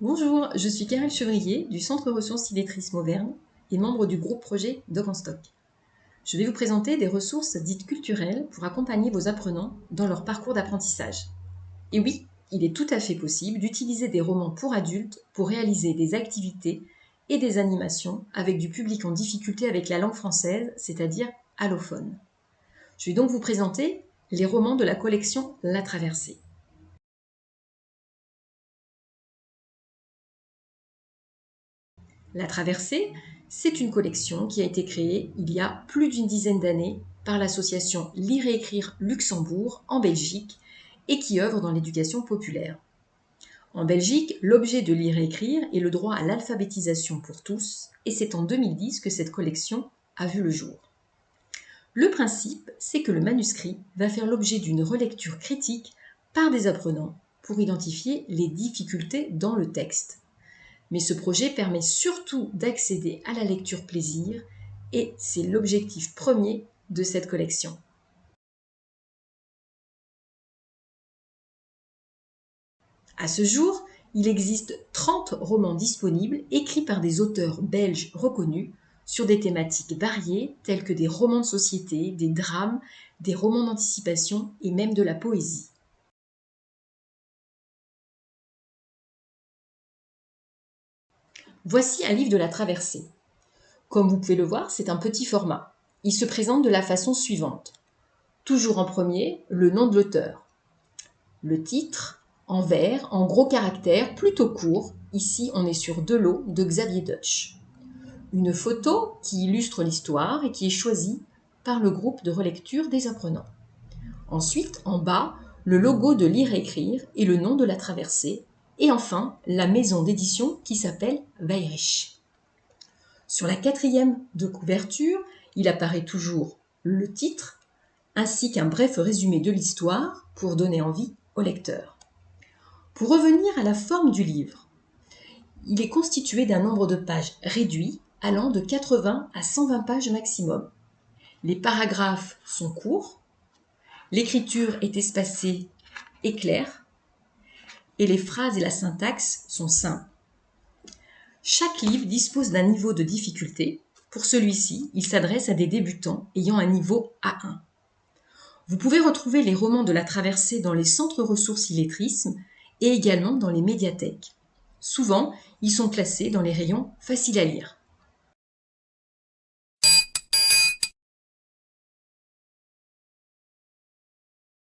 Bonjour, je suis Karel Chevrier du Centre Ressources Illetrisme Auvergne et membre du groupe projet d'Oranstock. Je vais vous présenter des ressources dites culturelles pour accompagner vos apprenants dans leur parcours d'apprentissage. Et oui, il est tout à fait possible d'utiliser des romans pour adultes pour réaliser des activités et des animations avec du public en difficulté avec la langue française, c'est-à-dire allophone. Je vais donc vous présenter les romans de la collection La Traversée. La Traversée, c'est une collection qui a été créée il y a plus d'une dizaine d'années par l'association Lire et Écrire Luxembourg en Belgique et qui œuvre dans l'éducation populaire. En Belgique, l'objet de Lire et Écrire est le droit à l'alphabétisation pour tous et c'est en 2010 que cette collection a vu le jour. Le principe, c'est que le manuscrit va faire l'objet d'une relecture critique par des apprenants pour identifier les difficultés dans le texte. Mais ce projet permet surtout d'accéder à la lecture plaisir et c'est l'objectif premier de cette collection. À ce jour, il existe 30 romans disponibles écrits par des auteurs belges reconnus sur des thématiques variées telles que des romans de société, des drames, des romans d'anticipation et même de la poésie. Voici un livre de la traversée. Comme vous pouvez le voir, c'est un petit format. Il se présente de la façon suivante. Toujours en premier, le nom de l'auteur. Le titre, en vert, en gros caractères, plutôt court. Ici, on est sur De l'eau de Xavier Deutsch. Une photo qui illustre l'histoire et qui est choisie par le groupe de relecture des apprenants. Ensuite, en bas, le logo de Lire et Écrire et le nom de la traversée. Et enfin, la maison d'édition qui s'appelle Weyrich. Sur la quatrième de couverture, il apparaît toujours le titre, ainsi qu'un bref résumé de l'histoire pour donner envie au lecteur. Pour revenir à la forme du livre, il est constitué d'un nombre de pages réduit allant de 80 à 120 pages maximum. Les paragraphes sont courts, l'écriture est espacée et claire, et les phrases et la syntaxe sont simples. Chaque livre dispose d'un niveau de difficulté. Pour celui-ci, il s'adresse à des débutants ayant un niveau A1. Vous pouvez retrouver les romans de la traversée dans les centres ressources illettrisme et également dans les médiathèques. Souvent, ils sont classés dans les rayons faciles à lire.